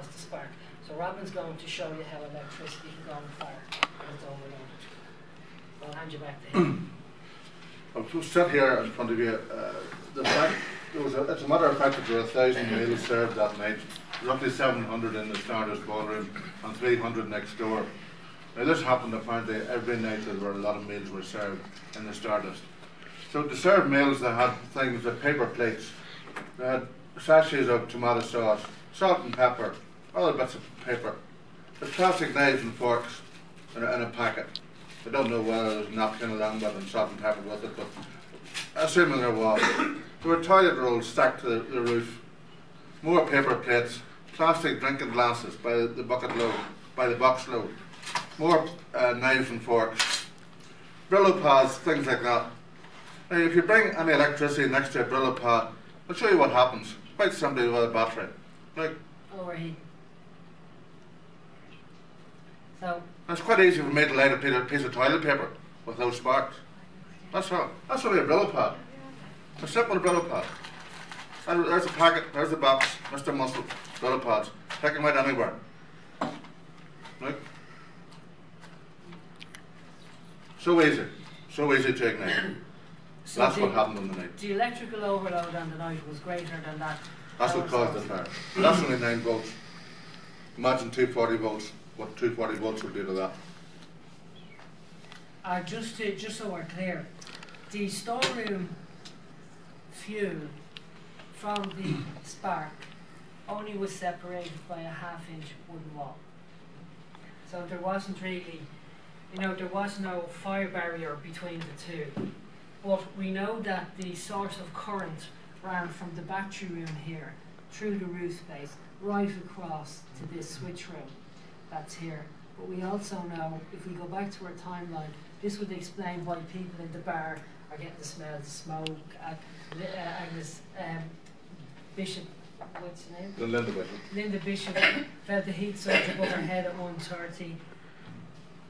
cause the spark. So Robin's going to show you how electricity can go on fire when it's overloaded. I'll hand you back to him. I'll just sit here in front of you. The fact, it's a matter of fact that there were 1,000 meals served that night, roughly 700 in the Stardust ballroom and 300 next door. Now this happened apparently every night that there were a lot of meals were served in the Stardust. So to serve meals they had things like paper plates, they had sachets of tomato sauce, salt and pepper, other bits of paper, the plastic knives and forks in a packet. I don't know whether there was a napkin along with it and salt and pepper with it, but assuming there was. There were toilet rolls stacked to the roof, more paper plates, plastic drinking glasses by the bucket load, by the box load, more knives and forks, Brillo pads, things like that. Now if you bring any electricity next to a Brillo pad, I'll show you what happens. Quite simply with a battery. Like, overheat. So it's quite easy for me to light a piece of toilet paper without sparks. That's all. That's only a Brillo pad. A simple Brillo pad. And there's a packet, there's the box, Mr. Muscle, Brillo pads. Take them out anywhere. Right? So easy to ignite. So that's what happened on the night. The electrical overload on the night was greater than that. That's what caused the fire. That's only 9 volts. Imagine 240 volts. What 240 volts would do to that. Just so we're clear, the storeroom fuel from the spark only was separated by a 1/2-inch wooden wall. So there wasn't really, there was no fire barrier between the two. But we know that the source of current ran from the battery room here, through the roof space, right across to this switch room that's here. But we also know, if we go back to our timeline, this would explain why people in the bar are getting the smell of smoke. Agnes Bishop, what's her name? Linda Bishop. Linda Bishop felt the heat surge above her head at 1:30.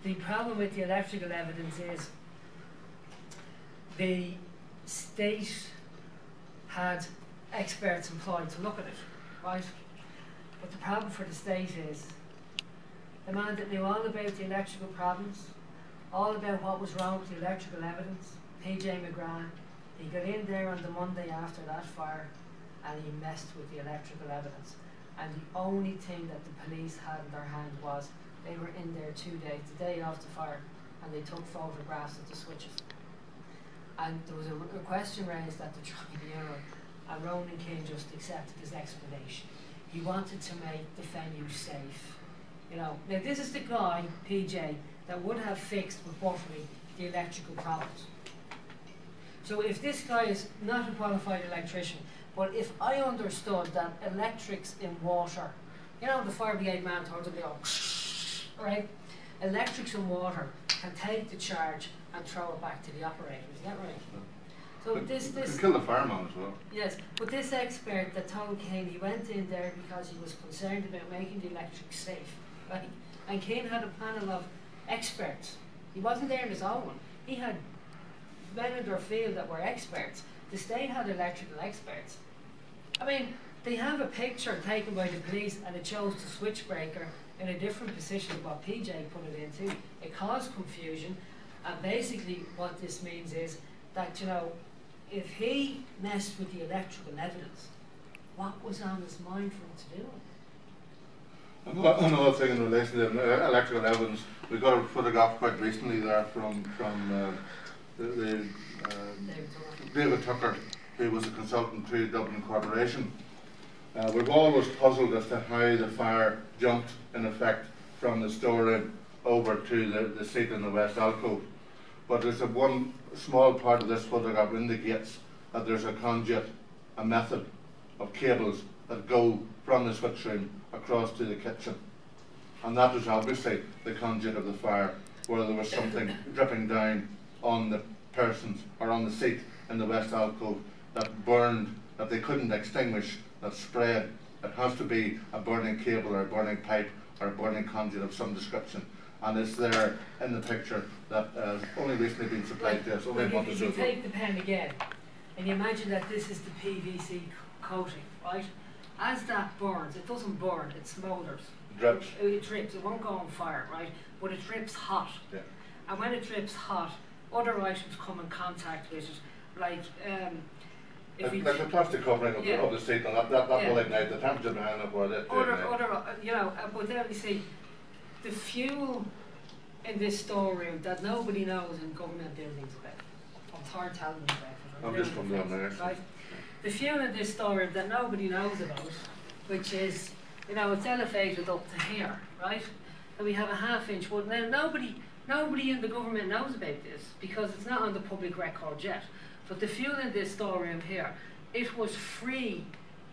The problem with the electrical evidence is the state had experts employed to look at it, right? But the problem for the state is the man that knew all about the electrical problems, all about what was wrong with the electrical evidence, PJ McGrath, he got in there on the Monday after that fire and he messed with the electrical evidence. And the only thing that the police had in their hand was they were in there 2 days, the day after the fire, and they took photographs of the switches. And there was a question raised at the tribunal, and Ronan King just accepted his explanation. He wanted to make the venue safe. Now this is the guy, PJ, that would have fixed with Buttery the electrical problems. So if this guy is not a qualified electrician, but if I understood that electrics in water, the fire brigade man told him, right? Electrics in water can take the charge and throw it back to the operator. Is that right? So this kill the fireman as well. Yes, but this expert that told Kane, he went in there because he was concerned about making the electric safe, right? And Kane had a panel of experts. He wasn't there on his own. He had men in their field that were experts. The state had electrical experts. I mean, they have a picture taken by the police and it shows the switch breaker in a different position than what PJ put it into. It caused confusion, and basically what this means is that, if he messed with the electrical evidence, what was on his mind for him to do? Another thing in relation to electrical evidence, we got a photograph quite recently there from David Tucker, who was a consultant to Dublin Corporation. We've always puzzled as to how the fire jumped, in effect, from the storeroom over to the seat in the west alcove. But there's one small part of this photograph indicates that there's a conduit, a method of cables that go from the switch room across to the kitchen. And that was obviously the conduit of the fire, where there was something dripping down on the persons or on the seat in the west alcove that burned, that they couldn't extinguish, that spread. It has to be a burning cable or a burning pipe or a burning conduit of some description. And it's there in the picture that has only recently been supplied to us. If you take the pen again, and you imagine that this is the PVC coating, right? As that burns, it doesn't burn, it smoulders. Drips. It drips, it won't go on fire, right? But it drips hot. Yeah. And when it drips hot, other items come in contact with it, like like the plastic covering of, of the seat, and that will ignite the temperature behind it, or that. But then we see the fuel in this storeroom that nobody knows in government buildings about. I'm tired telling you about it. I'm just from down there. Right? The fuel in this storeroom that nobody knows about, which is, it's elevated up to here, right? And we have a half-inch wood. Now nobody in the government knows about this because it's not on the public record yet. But the fuel in this storeroom here, it was free.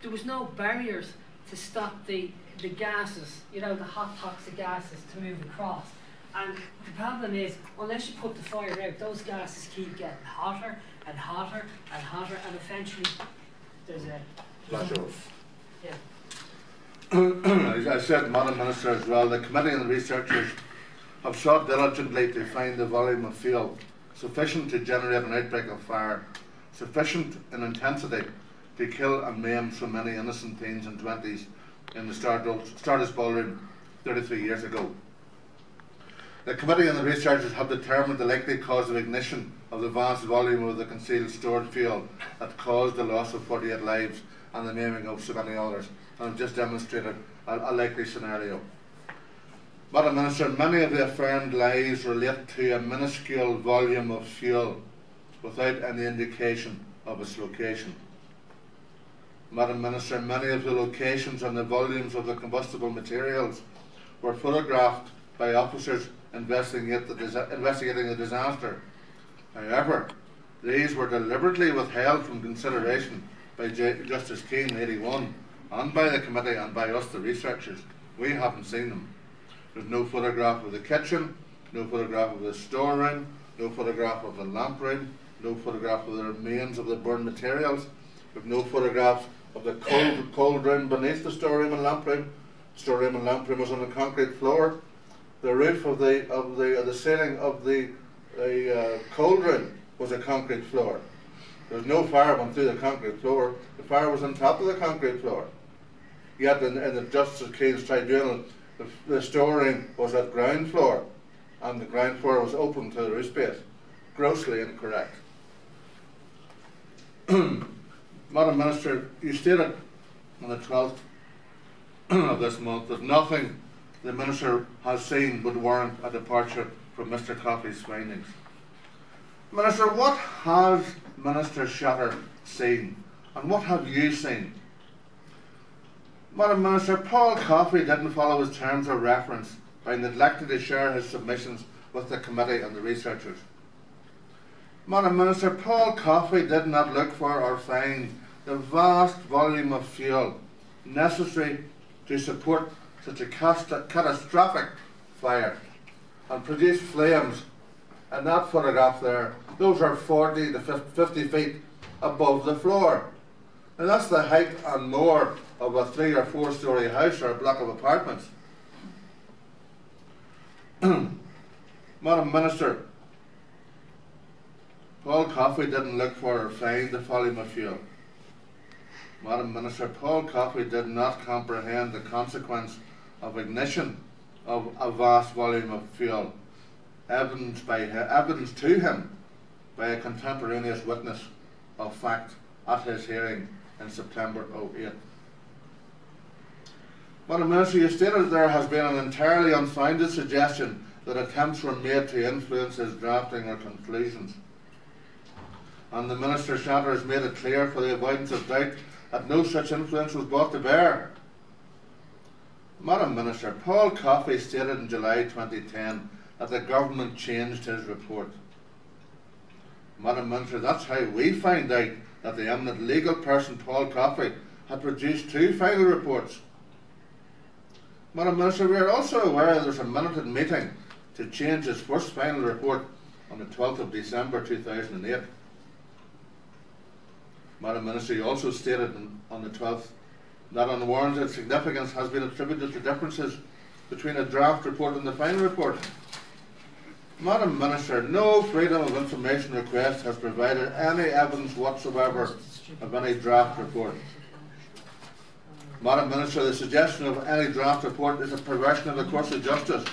There was no barriers to stop the gases, the hot toxic gases to move across. And the problem is, unless you put the fire out, those gases keep getting hotter and hotter and hotter, and eventually there's a flashover. Yeah. As I said, Madam Minister, as well, the committee and the researchers have sought diligently to find the volume of fuel sufficient to generate an outbreak of fire, sufficient in intensity to kill and maim so many innocent teens and 20s in the Stardust ballroom 33 years ago. The committee and the researchers have determined the likely cause of ignition of the vast volume of the concealed stored fuel that caused the loss of 48 lives and the maiming of so many others, and have just demonstrated a likely scenario. Madam Minister, many of the affirmed lies relate to a minuscule volume of fuel without any indication of its location. Madam Minister, many of the locations and the volumes of the combustible materials were photographed by officers investigating the disaster. However, these were deliberately withheld from consideration by Justice Keane 81 and by the committee and by us, the researchers. We haven't seen them. There's no photograph of the kitchen, no photograph of the storeroom, no photograph of the lamp room, no photograph of the remains of the burned materials. There's no photographs of the cold room beneath the storeroom and lamp room. Storeroom and lamp room was on a concrete floor. The roof of the ceiling of the cold room was a concrete floor. There was no fire went through the concrete floor. The fire was on top of the concrete floor. Yet in the Justice Keane's tribunal, the storeroom was at ground floor, and the ground floor was open to the roof space. Grossly incorrect. Madam Minister, you stated on the 12th of this month that nothing the Minister has seen would warrant a departure from Mr. Coffey's findings. Minister, what has Minister Shatter seen, and what have you seen? Madam Minister, Paul Coffey didn't follow his terms of reference by neglecting to share his submissions with the committee and the researchers. Madam Minister, Paul Coffey did not look for or find the vast volume of fuel necessary to support such a catastrophic fire and produce flames. And that photograph there, those are 40 to 50 feet above the floor. And that's the height and more of a 3 or 4 story house or a block of apartments. Madam Minister, Paul Coffey didn't look for or find the volume of fuel. Madam Minister, Paul Coffey did not comprehend the consequence of ignition of a vast volume of fuel, evidenced to him by a contemporaneous witness of fact at his hearing in September 2008. Madam Minister, you stated there has been an entirely unfounded suggestion that attempts were made to influence his drafting or conclusions. And the Minister Shatter has made it clear for the avoidance of doubt that no such influence was brought to bear. Madam Minister, Paul Coffey stated in July 2010 that the government changed his report. Madam Minister, that's how we find out that the eminent legal person Paul Coffey had produced 2 final reports. Madam Minister, we are also aware there was a minuted meeting to change his first final report on the 12th of December 2008. Madam Minister, you also stated on the 12th that unwarranted significance has been attributed to differences between a draft report and the final report. Madam Minister, no Freedom of Information request has provided any evidence whatsoever of any draft report. Madam Minister, the suggestion of any draft report is a perversion of the course of justice.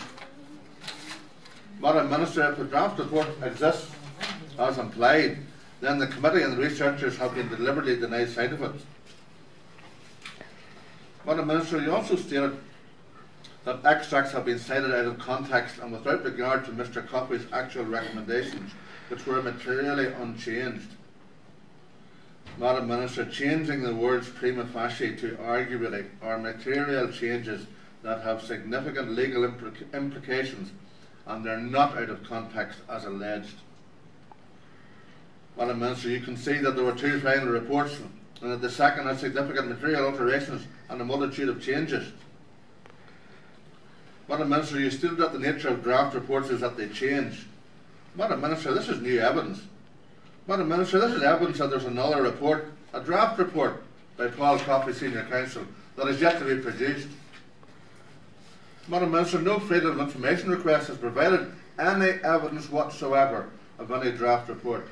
Madam Minister, if the draft report exists as implied, then the committee and the researchers have been deliberately denied sight of it. Madam Minister, you also stated that extracts have been cited out of context and without regard to Mr Coffey's actual recommendations, which were materially unchanged. Madam Minister, changing the words prima facie to arguably are material changes that have significant legal implications, and they are not out of context as alleged. Madam Minister, you can see that there were two final reports and that the second had significant material alterations and a multitude of changes. Madam Minister, you stated that the nature of draft reports is that they change. Madam Minister, this is new evidence. Madam Minister, this is evidence that there is another report, a draft report by Paul Coffey, Senior Counsel, that is yet to be produced. Madam Minister, no freedom of information request has provided any evidence whatsoever of any draft report.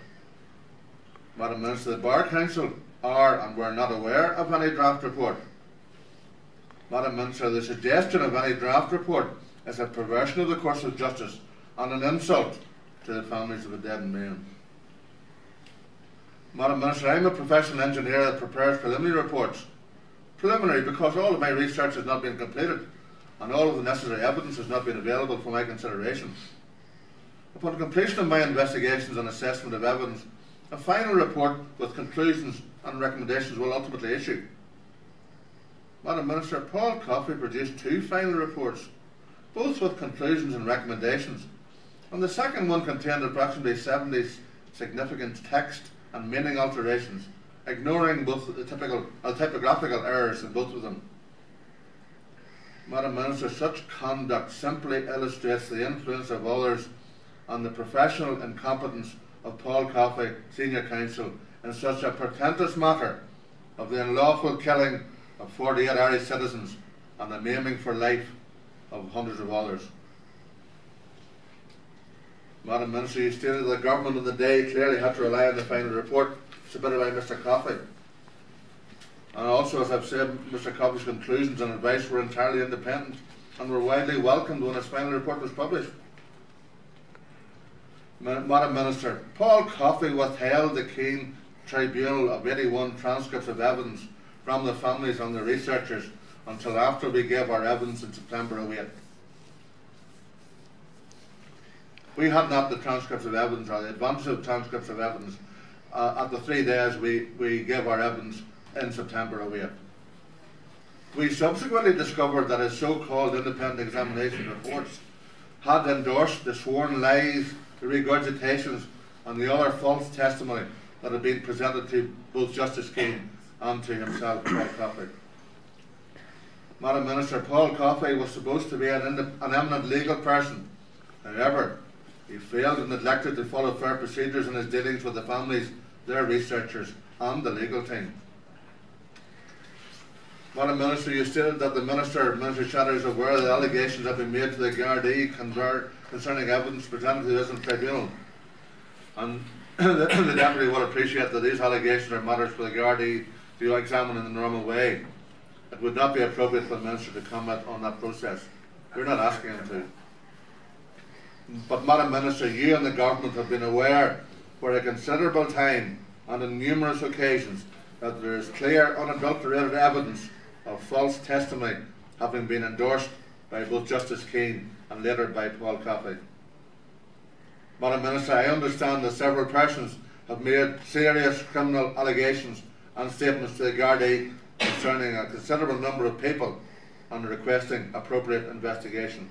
Madam Minister, the Bar Council are and were not aware of any draft report. Madam Minister, the suggestion of any draft report is a perversion of the course of justice and an insult to the families of the dead and maimed. Madam Minister, I am a professional engineer that prepares preliminary reports. Preliminary because all of my research has not been completed and all of the necessary evidence has not been available for my consideration. Upon completion of my investigations and assessment of evidence, a final report with conclusions and recommendations will ultimately issue. Madam Minister, Paul Coffey produced two final reports, both with conclusions and recommendations, and the second one contained approximately 70 significant text and meaning alterations, ignoring both the typographical errors in both of them. Madam Minister, such conduct simply illustrates the influence of others and the professional incompetence of Paul Coffey, Senior Counsel, in such a portentous matter of the unlawful killing of 48 Irish citizens and the maiming for life of hundreds of others. Madam Minister, you stated that the government of the day clearly had to rely on the final report submitted by Mr Coffey. And also, as I've said, Mr Coffey's conclusions and advice were entirely independent and were widely welcomed when his final report was published. Madam Minister, Paul Coffey withheld the Keene Tribunal of 81 transcripts of evidence from the families and the researchers until after we gave our evidence in September 08. We had not the transcripts of evidence or the advantage of transcripts of evidence at the 3 days we gave our evidence in September 08. We subsequently discovered that his so-called independent examination reports had endorsed the sworn lies, the regurgitations and the other false testimony that had been presented to both Justice Keene and to himself, Paul Coffey. Madam Minister, Paul Coffey was supposed to be an eminent legal person. However, he failed and neglected to follow fair procedures in his dealings with the families, their researchers and the legal team. Madam Minister, you stated that the Minister Shatter, is aware that allegations have been made to the Gardaí concerning evidence presented to the Lisbon Tribunal. And the Deputy will appreciate that these allegations are matters for the Gardaí to examine in the normal way. It would not be appropriate for the Minister to comment on that process. We're not asking him to. But Madam Minister, you and the Government have been aware for a considerable time and on numerous occasions that there is clear, unadulterated evidence of false testimony having been endorsed by both Justice Keene and later by Paul Coffey. Madam Minister, I understand that several persons have made serious criminal allegations and statements to the Gardaí concerning a considerable number of people and requesting appropriate investigation.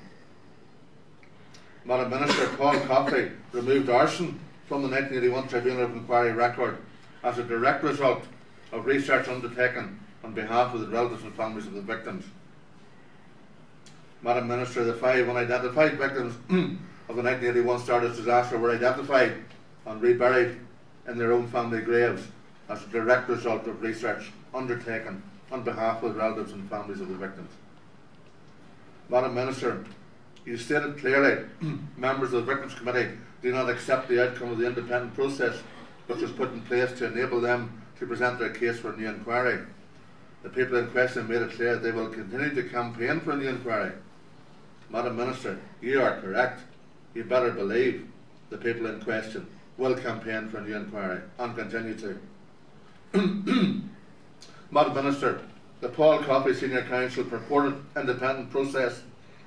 Madam Minister, Paul Coffey removed arson from the 1981 Tribunal of Inquiry record as a direct result of research undertaken on behalf of the relatives and families of the victims. Madam Minister, the 5 unidentified victims of the 1981 Stardust disaster were identified and reburied in their own family graves as a direct result of research undertaken on behalf of the relatives and families of the victims. Madam Minister, you stated clearly members of the Victims Committee do not accept the outcome of the independent process which was put in place to enable them to present their case for a new inquiry. The people in question made it clear they will continue to campaign for the inquiry. Madam Minister, you are correct. You better believe the people in question will campaign for the inquiry and continue to. Madam Minister, the Paul Coffey Senior Council purported independent process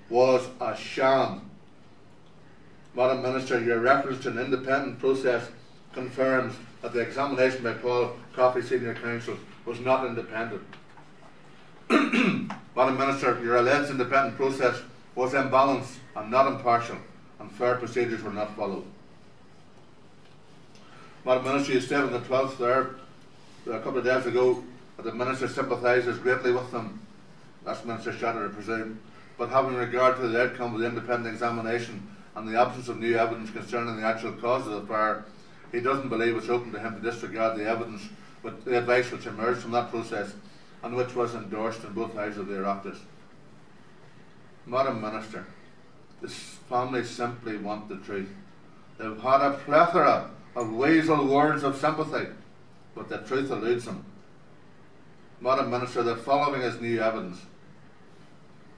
was a sham. Madam Minister, your reference to an independent process confirms that the examination by Paul Coffey Senior Council was not independent. Madam Minister, your alleged independent process was imbalanced and not impartial, and fair procedures were not followed. Madam Minister, you stated on the 12th there, a couple of days ago, that the Minister sympathises greatly with them. That's Minister Shatter, I presume. But having regard to the outcome of the independent examination and the absence of new evidence concerning the actual cause of the fire, he doesn't believe it's open to him to disregard the evidence, with the advice which emerged from that process and which was endorsed in both houses of the Oireachtas. Madam Minister, this family simply want the truth. They've had a plethora of weasel words of sympathy, but the truth eludes them. Madam Minister, the following is new evidence.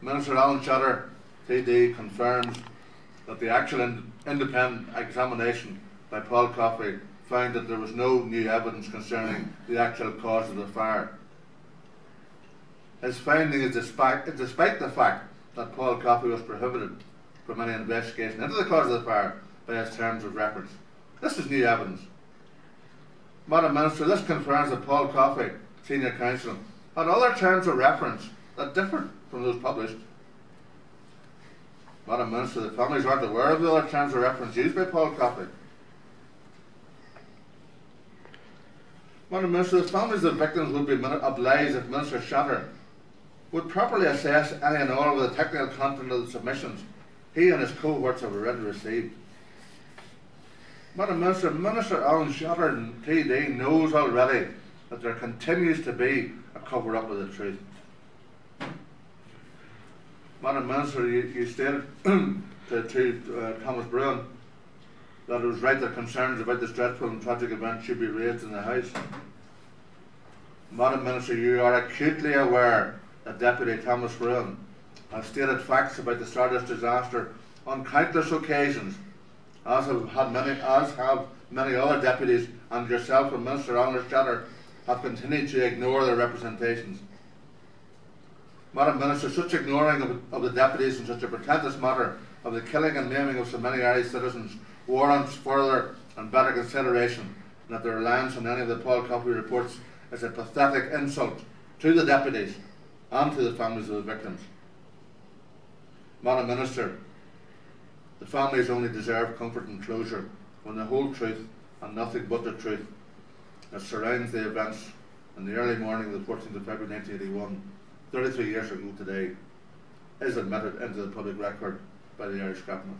Minister Alan Shatter, TD, confirms that the actual independent examination by Paul Coffey found that there was no new evidence concerning the actual cause of the fire. His finding is despite the fact that Paul Coffey was prohibited from any investigation into the cause of the fire by his terms of reference. This is new evidence. Madam Minister, this confirms that Paul Coffey, Senior Counsel, had other terms of reference that differed from those published. Madam Minister, the families aren't aware of the other terms of reference used by Paul Coffey. Madam Minister, the families of the victims would be obliged if Minister Shatter would properly assess any and all of the technical content of the submissions he and his cohorts have already received. Madam Minister, Minister Alan Shatter and TD knows already that there continues to be a cover-up of the truth. Madam Minister, you stated to Thomas Bruin that it was right that concerns about this dreadful and tragic event should be raised in the House. Madam Minister, you are acutely aware that Deputy Thomas Bruin has stated facts about the Stardust disaster on countless occasions, as have many other deputies, and yourself and Minister Alan Shatter have continued to ignore their representations. Madam Minister, such ignoring of the deputies in such a portentous matter of the killing and maiming of so many Irish citizens warrants further and better consideration, and that the reliance on any of the Paul Coffey reports is a pathetic insult to the deputies and to the families of the victims. Madam Minister, the families only deserve comfort and closure when the whole truth and nothing but the truth that surrounds the events in the early morning of the 14th of February 1981, 33 years ago today, is admitted into the public record by the Irish Government.